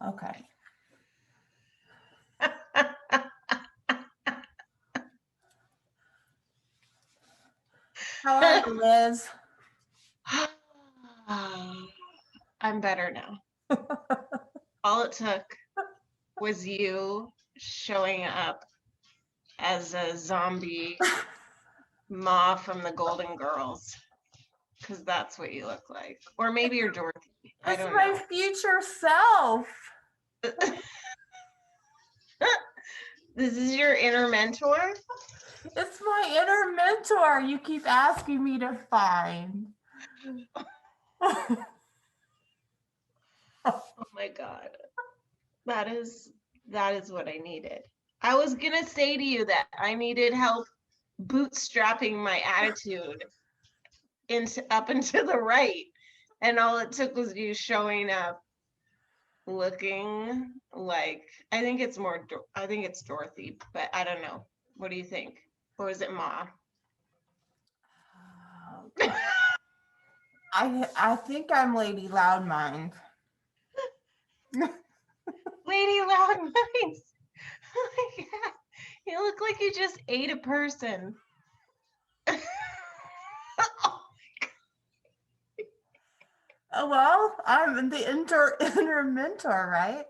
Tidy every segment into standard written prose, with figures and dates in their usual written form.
Okay. How are you, Liz? I'm better now. All it took was you showing up as a zombie Ma from the Golden Girls, because that's what you look like. Or maybe you're Dorothy. I It's don't my know. future self. This is your inner mentor? It's my inner mentor you keep asking me to find. Oh my God. That is what I needed. I was gonna say to you that I needed help bootstrapping my attitude into up and to the right. And all it took was you showing up looking like, I think it's Dorothy, but I don't know. What do you think? Or is it Ma? I think I'm Lady Loudmind. Lady Loudmouth. Oh my God. You look like you just ate a person. Oh, well, I'm the inner mentor, right?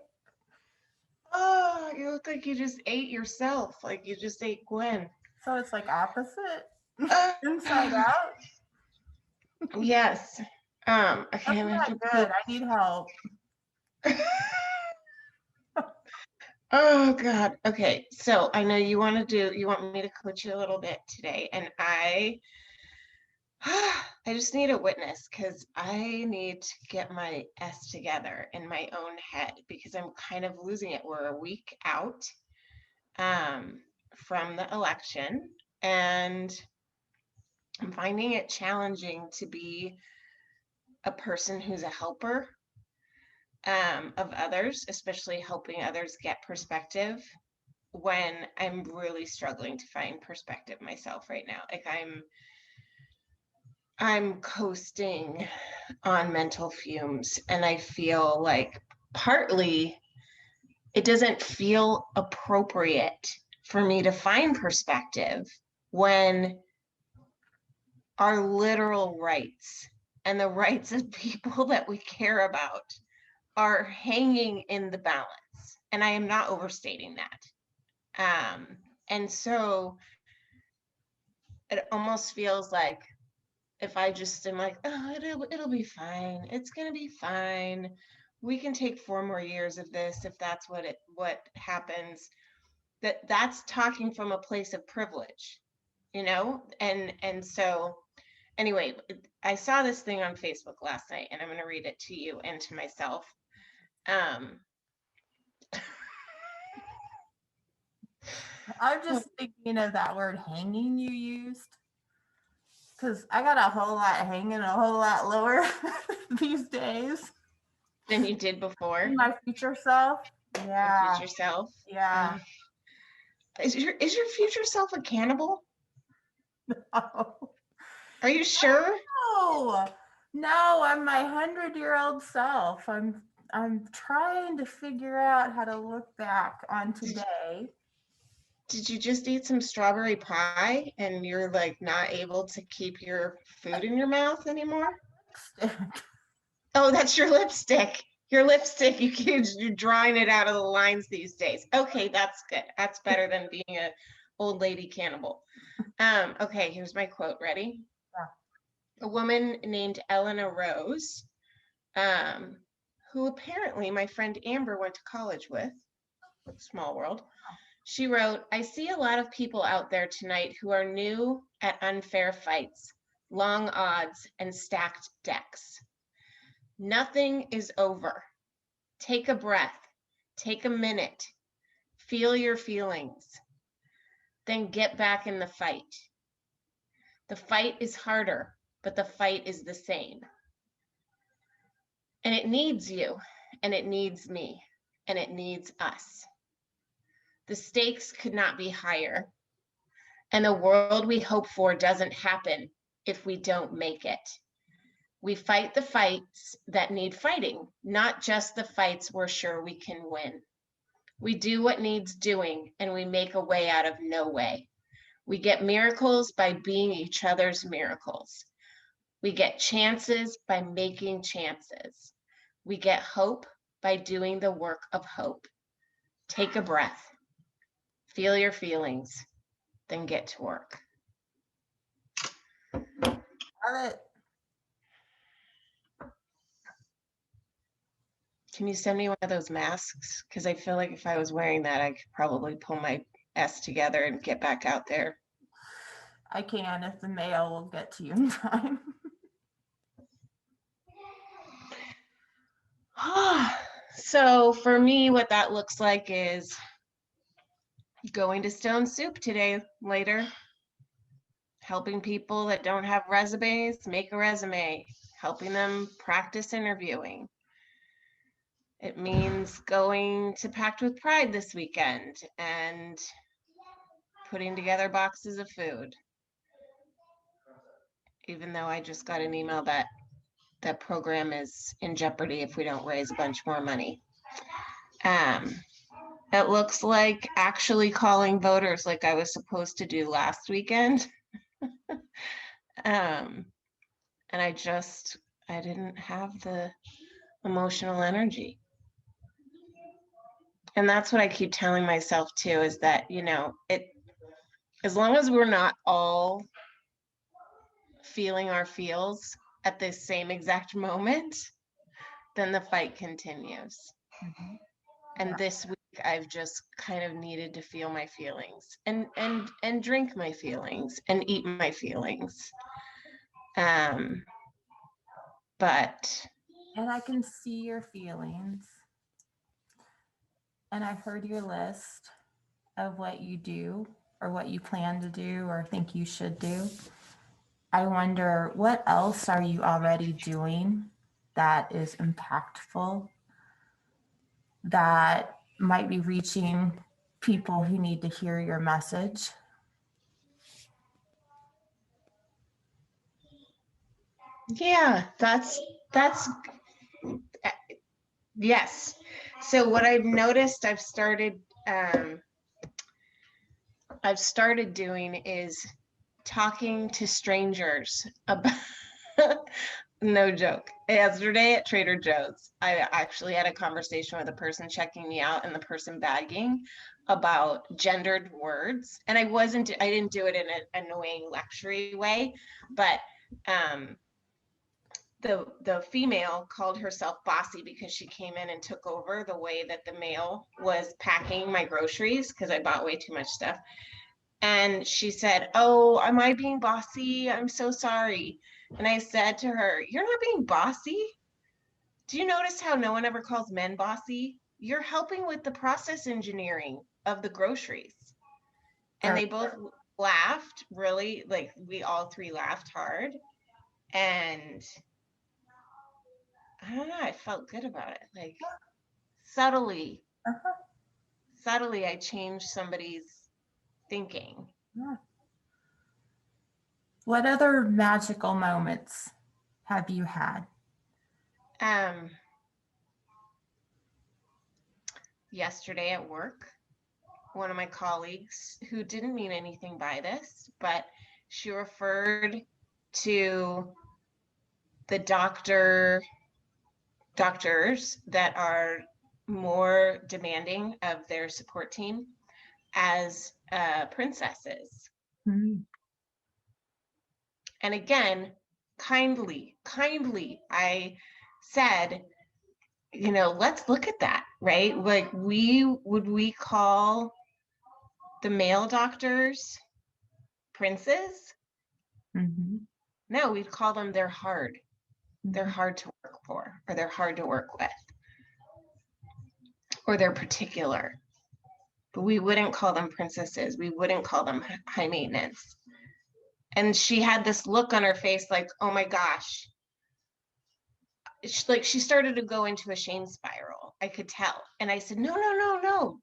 Oh, you look like you just ate yourself, like you just ate Gwen. So it's like opposite, Uh, inside out. yes. That's Okay, I'm gonna have not to good. put. I need help. Oh God. Okay, so I know you want me to coach you a little bit today, and I just need a witness because I need to get my S together in my own head because I'm kind of losing it. We're a week out um, from the election, and I'm finding it challenging to be a person who's a helper of others, especially helping others get perspective when I'm really struggling to find perspective myself right now. Like I'm coasting on mental fumes, and I feel like partly it doesn't feel appropriate for me to find perspective when our literal rights and the rights of people that we care about are hanging in the balance. And I am not overstating that. And so it almost feels like if I just am like, oh, it'll be fine. It's gonna be fine. We can take 4 more years of this if that's what happens. That's talking from a place of privilege, you know? And so anyway, I saw this thing on Facebook last night, and I'm gonna read it to you and to myself. Um, I'm just thinking of that word hanging you used. Because I got a whole lot hanging a whole lot lower these days. than you did before, My future self. your Yeah. future self. Yeah. Is your future self a cannibal? No. Are you sure? No. No, I'm my 100-year-old self. I'm trying to figure out how to look back on today. Did you just eat some strawberry pie and you're like not able to keep your food in your mouth anymore? Oh, that's your lipstick. Your lipstick, you're drawing it out of the lines these days. Okay, that's good. That's better than being a old lady cannibal. Okay, here's my quote. Ready? A woman named Eleanor Rose, um, who apparently my friend Amber went to college with, small world. She wrote, I see a lot of people out there tonight who are new at unfair fights, long odds, and stacked decks. Nothing is over. Take a breath. Take a minute. Feel your feelings. Then get back in the fight. The fight is harder, but the fight is the same. And it needs you, and it needs me, and it needs us. The stakes could not be higher, and the world we hope for doesn't happen if we don't make it. We fight the fights that need fighting, not just the fights we're sure we can win. We do what needs doing, and we make a way out of no way. We get miracles by being each other's miracles. We get chances by making chances. We get hope by doing the work of hope. Take a breath, feel your feelings, then get to work. Love it. Can you send me one of those masks? Because I feel like if I was wearing that, I could probably pull my S together and get back out there. I can if the mail will get to you in time. So for me, what that looks like is going to Stone Soup today, later, helping people that don't have resumes make a resume, helping them practice interviewing. It means going to Packed with Pride this weekend and putting together boxes of food. Even though I just got an email that that program is in jeopardy if we don't raise a bunch more money. It looks like actually calling voters like I was supposed to do last weekend. And I didn't have the emotional energy. And that's what I keep telling myself too, is that, you know, as long as we're not all feeling our feels at the same exact moment, then the fight continues. Mhm. And Yeah. this week I've just kind of needed to feel my feelings and drink my feelings and eat my feelings. But And I can see your feelings. And I've heard your list of what you do or what you plan to do or think you should do. I wonder what else are you already doing that is impactful, that might be reaching people who need to hear your message? yeah, that's yes. So what I've noticed I've started doing is talking to strangers about no joke. Yesterday at Trader Joe's, I actually had a conversation with a person checking me out and the person bagging about gendered words. And I didn't do it in an annoying lectury way, but the female called herself bossy because she came in and took over the way that the male was packing my groceries because I bought way too much stuff. And she said, "Oh, am I being bossy? I'm so sorry." And I said to her, "You're not being bossy. Do you notice how no one ever calls men bossy? You're helping with the process engineering of the groceries." And they both laughed, really, like we all three laughed hard. And I don't know, I felt good about it. Like subtly, Uh-huh. I changed somebody's thinking. Yeah. What other magical moments have you had? Yesterday at work, one of my colleagues who didn't mean anything by this, but she referred to the doctors that are more demanding of their support team as princesses. Mm-hmm. And again, kindly, I said, you know, let's look at that, right? Like would we call the male doctors princes? Mm-hmm. No, we'd call them they're hard. They're Mm-hmm. hard to work for, or they're hard to work with, or they're particular. But we wouldn't call them princesses. We wouldn't call them high maintenance. And she had this look on her face like, oh my gosh. Like she started to go into a shame spiral. I could tell. And I said, no.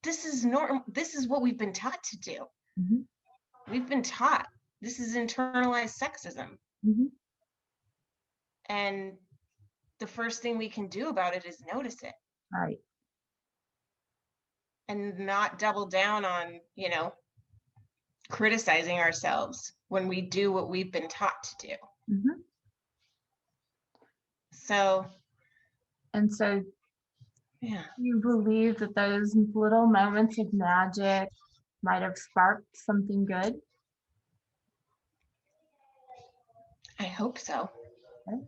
This is normal. This is what we've been taught to do. Mm-hmm. We've been taught. This is internalized sexism. Mm-hmm. And the first thing we can do about it is notice it. Right. And not double down on, criticizing ourselves when we do what we've been taught to do. Mm-hmm. So, and so yeah, you believe that those little moments of magic might have sparked something good? I hope so. Okay.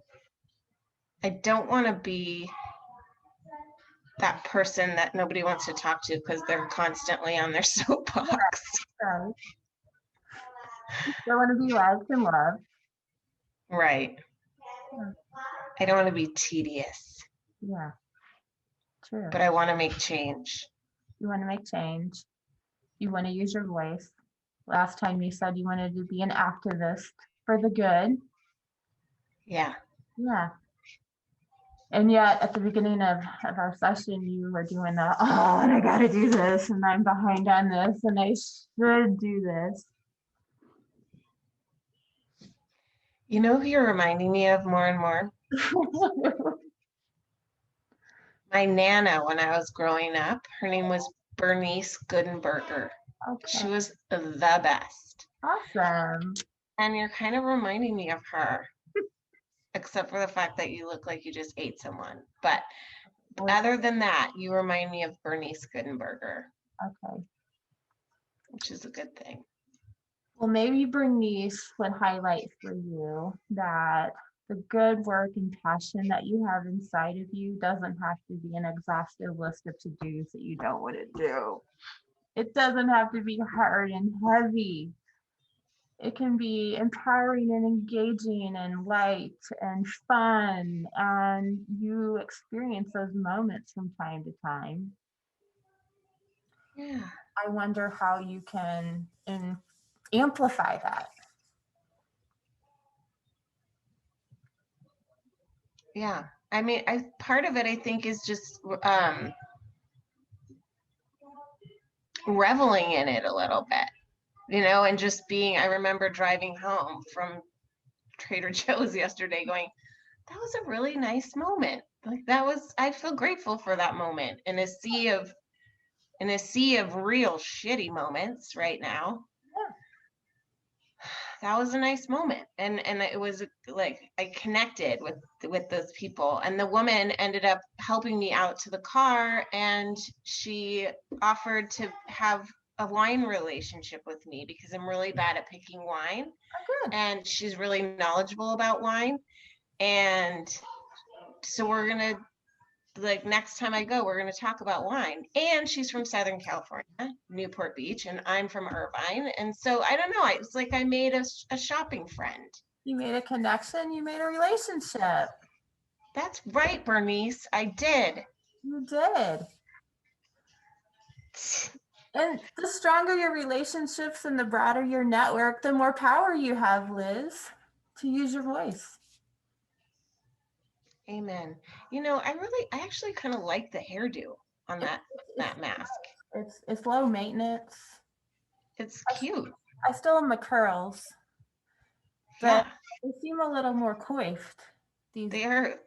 I don't want to be that person that nobody wants to talk to because they're constantly on their soapbox. So you still want to be liked and loved. Right. Yeah. I don't want to be tedious, Yeah, true. but I want to make change. You want to make change. You want to use your voice. Last time you said you wanted to be an activist for the good. Yeah. Yeah. And yet at the beginning of our session, you were doing the, oh, and I got to do this, and I'm behind on this, and I should do this. You know who you're reminding me of more and more? My Nana, when I was growing up, her name was Bernice Goodenberger. Okay. She was the best. Awesome. And you're kind of reminding me of her, except for the fact that you look like you just ate someone. But other than that, you remind me of Bernice Goodenberger. Okay. Which is a good thing. Well, maybe Bernice would highlight for you that the good work and passion that you have inside of you doesn't have to be an exhaustive list of to-dos that you don't want to do. It doesn't have to be hard and heavy. It can be empowering and engaging and light and fun, and you experience those moments from time to time. Yeah. I wonder how you can amplify that. Yeah. I mean, part of it, I think, is just reveling in it a little bit, and just being, I remember driving home from Trader Joe's yesterday going, that was a really nice moment. Like I feel grateful for that moment in a sea of real shitty moments right now. Yeah. That was a nice moment. And it was like I connected with those people. And the woman ended up helping me out to the car, and she offered to have a wine relationship with me because I'm really bad at picking wine. Oh, good. And she's really knowledgeable about wine. And so we're gonna, like, next time I go, we're going to talk about wine. And she's from Southern California, Newport Beach, and I'm from Irvine. And so I don't know. It's like I made a shopping friend. You made a connection. You made a relationship. That's right, Bernice. I did. You did. And the stronger your relationships and the broader your network, the more power you have, Liz, to use your voice. Amen. I actually kind of like the hairdo on that mask. It's low maintenance. It's cute. I still have my curls, but Yeah. they seem a little more coiffed. They're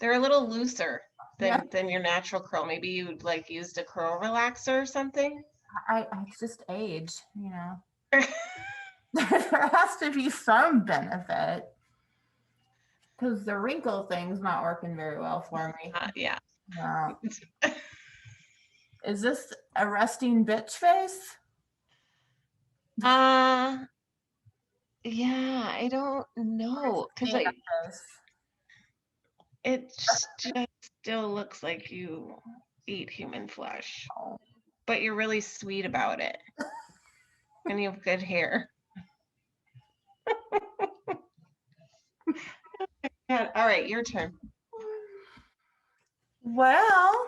a little looser than your natural curl. Maybe you like used a curl relaxer or something. I just age, There has to be some benefit because the wrinkle thing's not working very well for me. Yeah. No. Is this a resting bitch face? Yeah, I don't know because it just still looks like you eat human flesh, but you're really sweet about it, and you have good hair. All right, your turn. Well,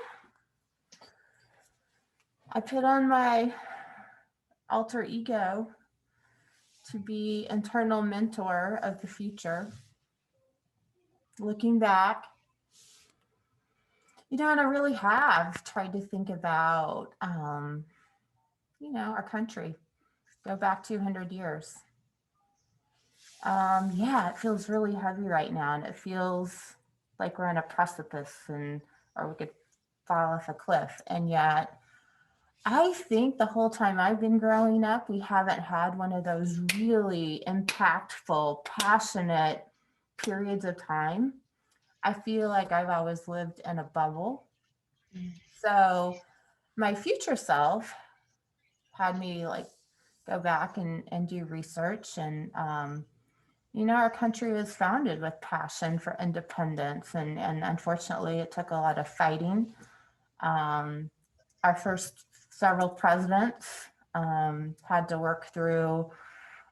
I put on my alter ego to be internal mentor of the future. Looking back, and I really have tried to think about, our country. Go back 200 years. Yeah, it feels really heavy right now, and it feels like we're on a precipice, and or we could fall off a cliff. And yet, I think the whole time I've been growing up, we haven't had one of those really impactful, passionate periods of time. I feel like I've always lived in a bubble. So my future self had me like go back and do research. And our country was founded with passion for independence, and unfortunately it took a lot of fighting. um, our first several presidents had to work through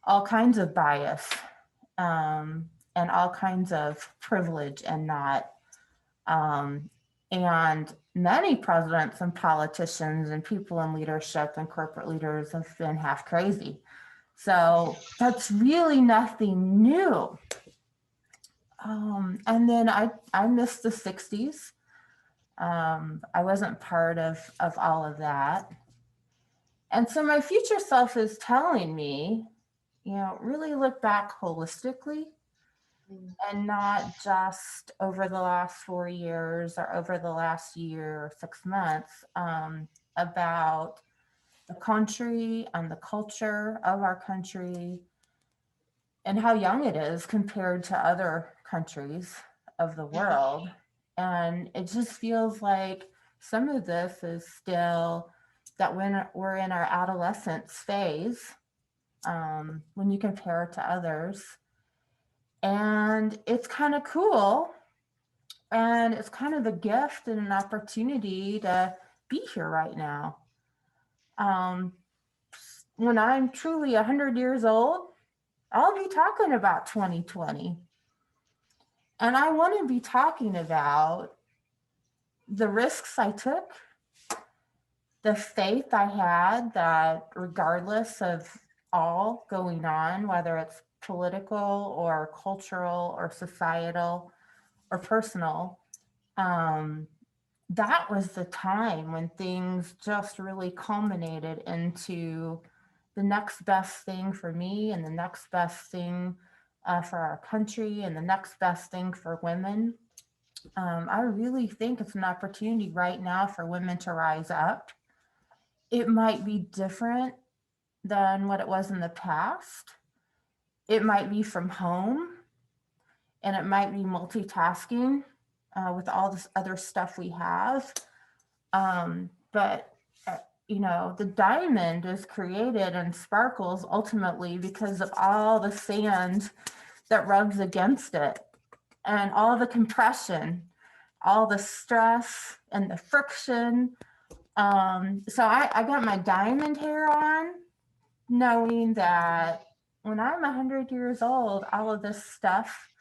all kinds of bias, and all kinds of privilege and not. Um, and many presidents and politicians and people in leadership and corporate leaders have been half crazy. So that's really nothing new. And then I missed the 60s. I wasn't part of all of that. And so my future self is telling me, really look back holistically and not just over the last 4 years or over the last year or 6 months, about the country and the culture of our country and how young it is compared to other countries of the world. And it just feels like some of this is still that when we're in our adolescence phase, when you compare it to others. And it's kind of cool. And it's kind of a gift and an opportunity to be here right now. Um, when I'm truly 100 years old, I'll be talking about 2020. And I want to be talking about the risks I took, the faith I had that regardless of all going on, whether it's political or cultural or societal or personal, um, that was the time when things just really culminated into the next best thing for me and the next best thing for our country and the next best thing for women. I really think it's an opportunity right now for women to rise up. It might be different than what it was in the past. It might be from home, and it might be multitasking with all this other stuff we have. But the diamond is created and sparkles ultimately because of all the sand that rubs against it and all the compression, all the stress and the friction. So I got my diamond hair on, knowing that when I'm 100 years old, all of this stuff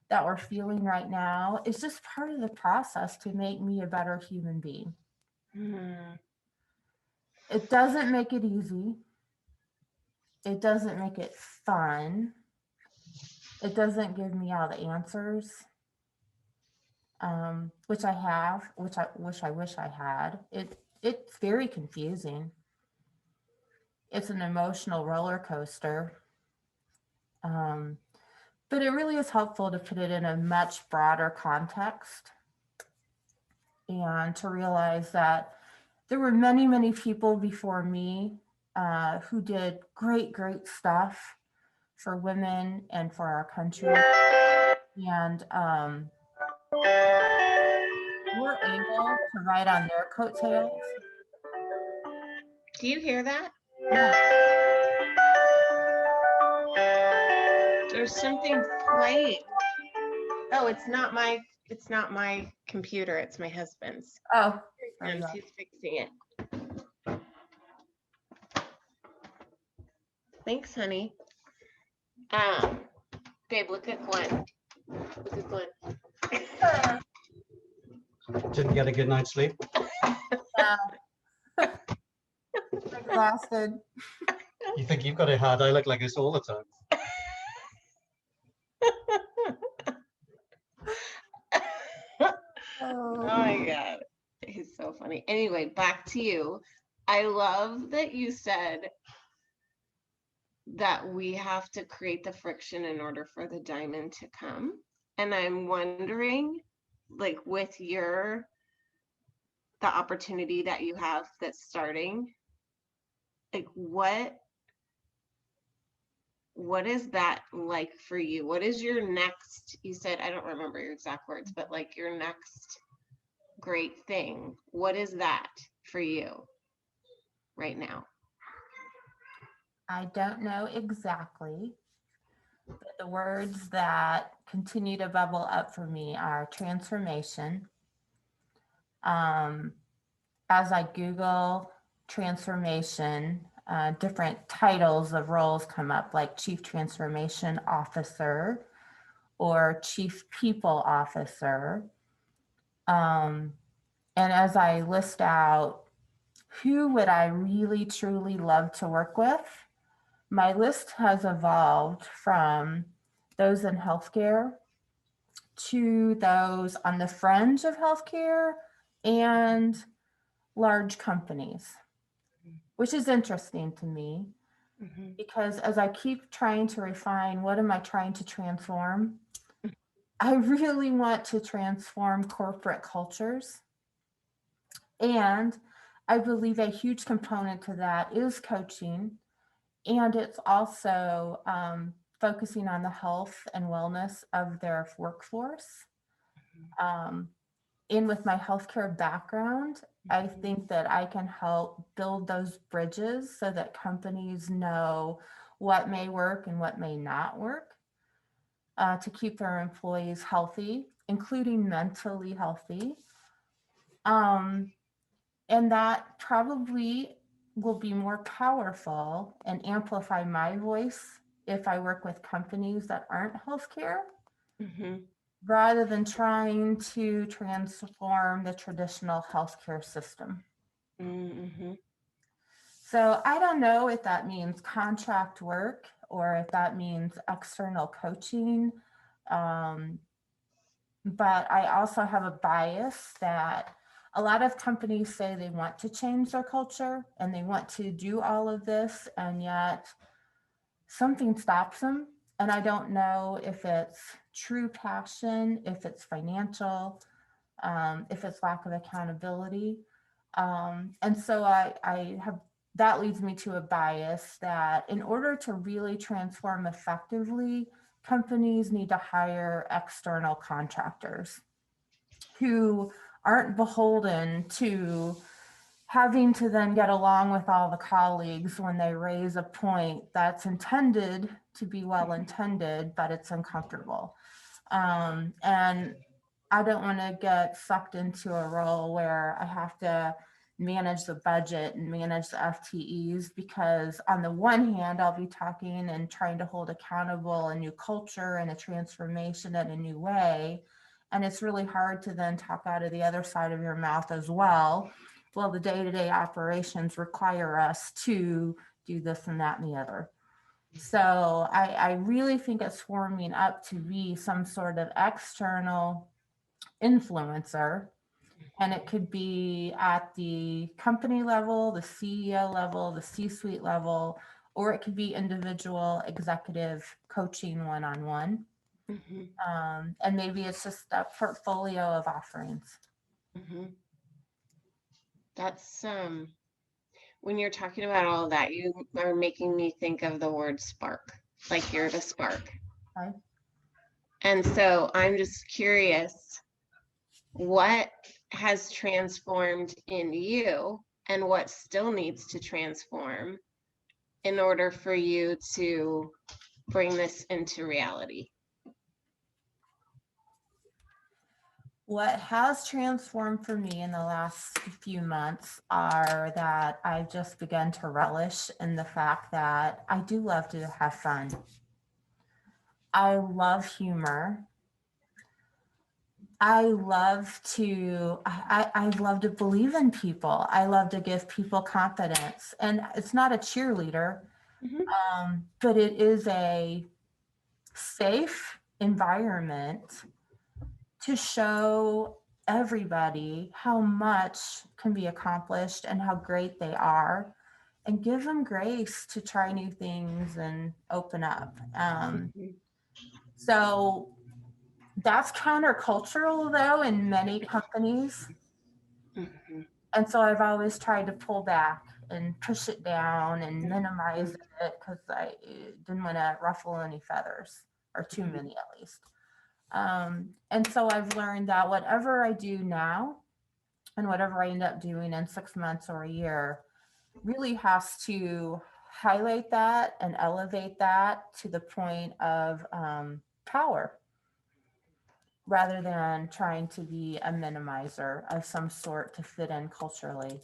that we're feeling right now is just part of the process to make me a better human being. It doesn't make it easy. It doesn't make it fun. It doesn't give me all the answers, which I have, which I wish I had. It's very confusing. It's an emotional roller coaster. Um, but it really is helpful to put it in a much broader context and to realize that there were many, many people before me who did great, great stuff for women and for our country. And we're able to ride on their coattails. Do you hear that? Yeah. There's something playing. Oh, it's not my computer, it's my husband's. Oh, And he's fixing it. Thanks, honey. Babe, look at Gwen. Look at Gwen. Didn't get a good night's sleep. Yeah. Exhausted. You think you've got it hard? I look like this all the time. Oh my God. He's so funny. Anyway, back to you. I love that you said that we have to create the friction in order for the diamond to come. And I'm wondering, like with the opportunity that you have that's starting, like what is that like for you? What is your next, you said, I don't remember your exact words, but like your next great thing. What is that for you right now? I don't know exactly, but the words that continue to bubble up for me are transformation. As I Google transformation, different titles of roles come up, like Chief Transformation Officer or Chief People Officer. And as I list out who would I really truly love to work with, my list has evolved from those in healthcare to those on the fringe of healthcare and large companies, which is interesting to me because as I keep trying to refine what am I trying to transform, I really want to transform corporate cultures. And I believe a huge component to that is coaching. And it's also focusing on the health and wellness of their workforce. And with my healthcare background, I think that I can help build those bridges so that companies know what may work and what may not work to keep their employees healthy, including mentally healthy. And that probably will be more powerful and amplify my voice if I work with companies that aren't healthcare, rather than trying to transform the traditional healthcare system. So I don't know if that means contract work or if that means external coaching. But I also have a bias that a lot of companies say they want to change their culture and they want to do all of this, and yet something stops them. And I don't know if it's true passion, if it's financial, if it's lack of accountability. And so I have, that leads me to a bias that in order to really transform effectively, companies need to hire external contractors who aren't beholden to having to then get along with all the colleagues when they raise a point that's intended to be well intended, but it's uncomfortable. And I don't want to get sucked into a role where I have to manage the budget and manage the FTEs, because on the one hand, I'll be talking and trying to hold accountable a new culture and a transformation in a new way. And it's really hard to then talk out of the other side of your mouth as well. Well, the day-to-day operations require us to do this and that and the other. So I really think it's forming up to be some sort of external influencer. And it could be at the company level, the CEO level, the C-suite level, or it could be individual executive coaching one-on-one. And maybe it's just a portfolio of offerings. That's when you're talking about all of that, you are making me think of the word spark, like you're the spark. Okay. And so I'm just curious, what has transformed in you and what still needs to transform in order for you to bring this into reality? What has transformed for me in the last few months are that I've just begun to relish in the fact that I do love to have fun. I love humor. I love to believe in people. I love to give people confidence. And it's not a cheerleader, but it is a safe environment to show everybody how much can be accomplished and how great they are. and give them grace to try new things and open up. So that's countercultural though in many companies. And so I've always tried to pull back and push it down and minimize it because I didn't want to ruffle any feathers, or too many at least. And so I've learned that whatever I do now and whatever I end up doing in 6 months or a year really has to highlight that and elevate that to the point of power, rather than trying to be a minimizer of some sort to fit in culturally.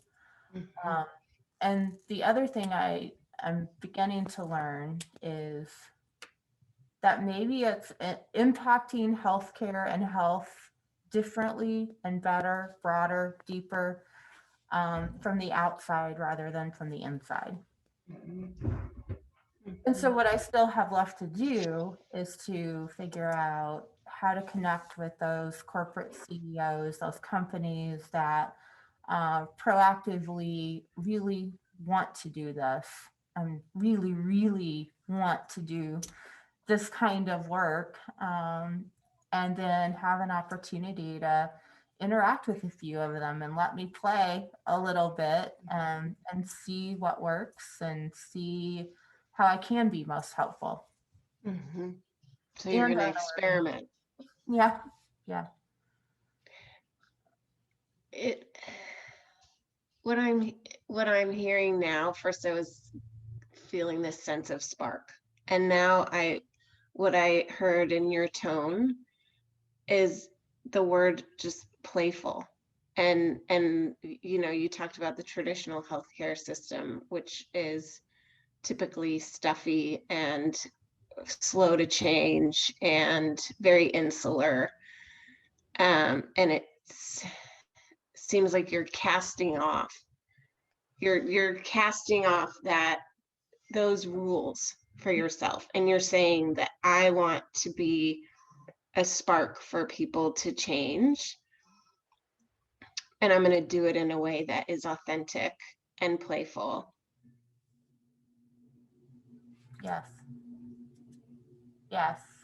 And the other thing I'm beginning to learn is that maybe it's impacting healthcare and health differently and better, broader, deeper, from the outside rather than from the inside. And so what I still have left to do is to figure out how to connect with those corporate CEOs, those companies that proactively really want to do this and really, really want to do this kind of work, and then have an opportunity to interact with a few of them and let me play a little bit, and see what works and see how I can be most helpful. So you're going to experiment. Yeah. What I'm hearing now, first I was feeling this sense of spark, and now what I heard in your tone is the word just playful. And you talked about the traditional healthcare system, which is typically stuffy and slow to change and very insular. And it seems like you're casting off those rules for yourself, and you're saying that I want to be a spark for people to change, and I'm going to do it in a way that is authentic and playful. Yes,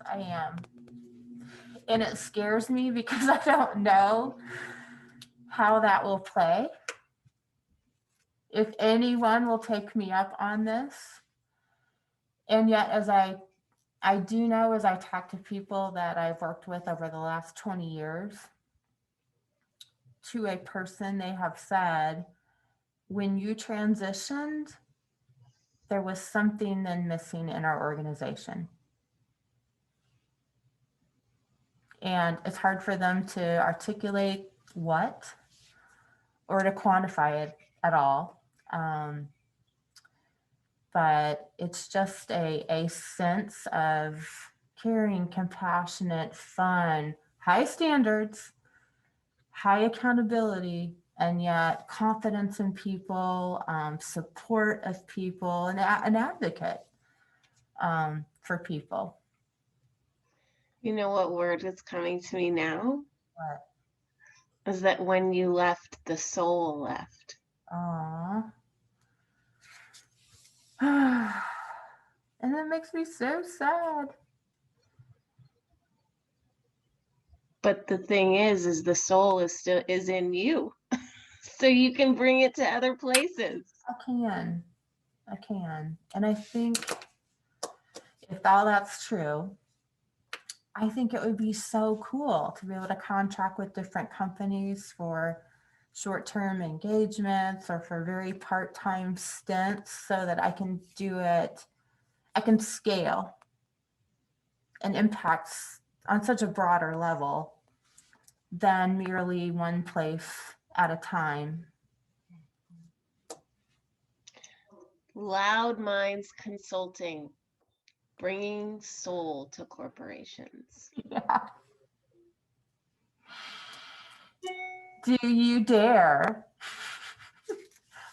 I am. And it scares me because I don't know how that will play. If anyone will take me up on this. And yet, as I do know, as I talk to people that I've worked with over the last 20 years, to a person, they have said, when you transitioned, there was something then missing in our organization. And it's hard for them to articulate what or to quantify it at all. But it's just a sense of caring, compassionate, fun, high standards, high accountability, and yet confidence in people, support of people, and an advocate for people. You know what word is coming to me now? What? Is that when you left, the soul left. Aww. And it makes me so sad. But the thing is the soul is in you. So you can bring it to other places. I can. And I think if all that's true, I think it would be so cool to be able to contract with different companies for short-term engagements or for very part-time stints so that I can do it. I can scale and impacts on such a broader level than merely one place at a time. Loud Minds Consulting, bringing soul to corporations. Yeah. Do you dare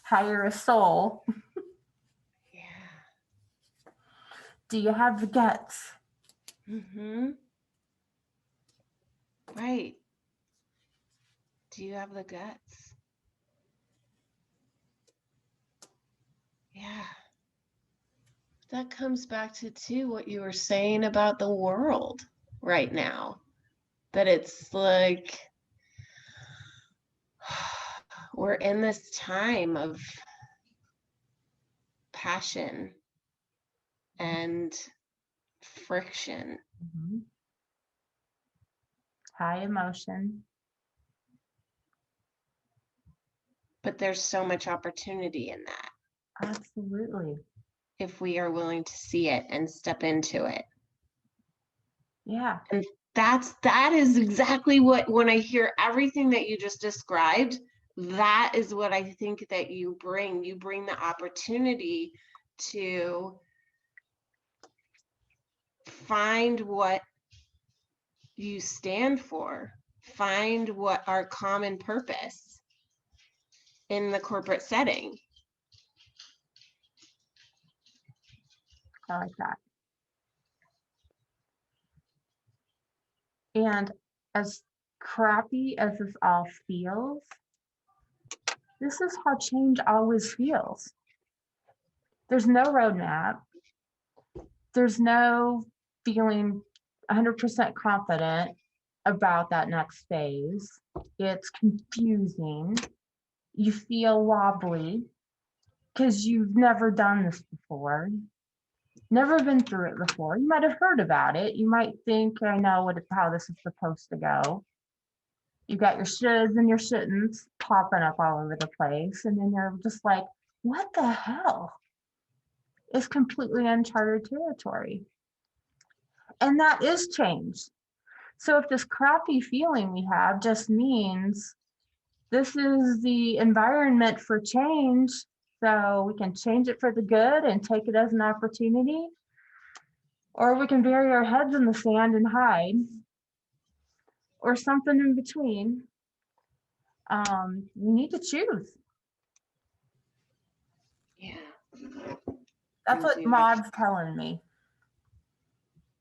hire a soul? Yeah. Do you have the guts? Right. Do you have the guts? Yeah. That comes back to too what you were saying about the world right now. That it's like we're in this time of passion and friction. Mhm. High emotion. But there's so much opportunity in that Absolutely. if we are willing to see it and step into it. Yeah. And that is exactly what, when I hear everything that you just described, that is what I think that you bring. You bring the opportunity to find what you stand for, find what our common purpose in the corporate setting. I like that. And as crappy as this all feels, this is how change always feels. There's no roadmap. There's no feeling 100% confident about that next phase. It's confusing. You feel wobbly because you've never done this before, never been through it before. You might have heard about it. You might think, I know how this is supposed to go. You got your shoulds and your shouldn'ts popping up all over the place. And then you're just like, what the hell? It's completely uncharted territory. And that is change. So if this crappy feeling we have just means this is the environment for change, so we can change it for the good and take it as an opportunity, or we can bury our heads in the sand and hide, or something in between. We need to choose. Yeah. That's what Maud's telling me.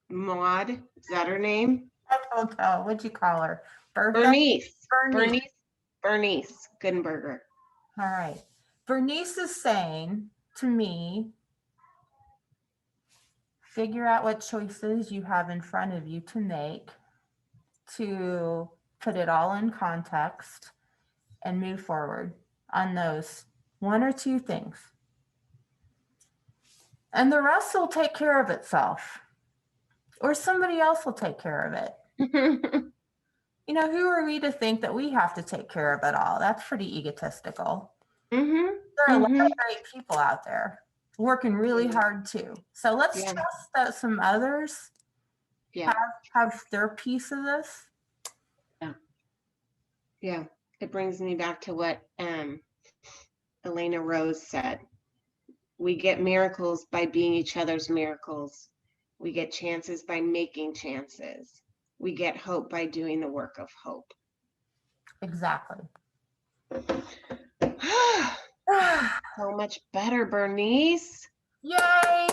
Maud, is that her name? I don't know. What'd you call her? Bernice. Bernice Gutenberger. All right. Bernice is saying to me, figure out what choices you have in front of you to make, to put it all in context and move forward on those one or two things. And the rest will take care of itself, or somebody else will take care of it. You know, who are we to think that we have to take care of it all? That's pretty egotistical. There are a lot of great people out there working really hard too. So let's trust that some others have their piece of this. Yeah. It brings me back to what Elena Rose said. We get miracles by being each other's miracles. We get chances by making chances. We get hope by doing the work of hope. Exactly. So much better, Bernice. Yay!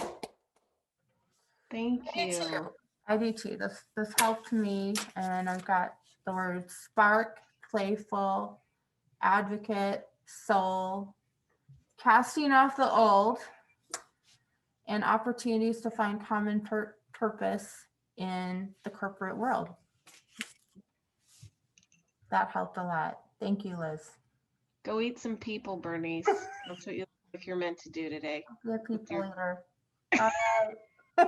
Thank you. I do too. This helped me, and I've got the words spark, playful, advocate, soul, casting off the old, and opportunities to find common purpose in the corporate world. That helped a lot. Thank you, Liz. Go eat some people, Bernice. That's what you look like you're meant to do today. Good people eater. All right.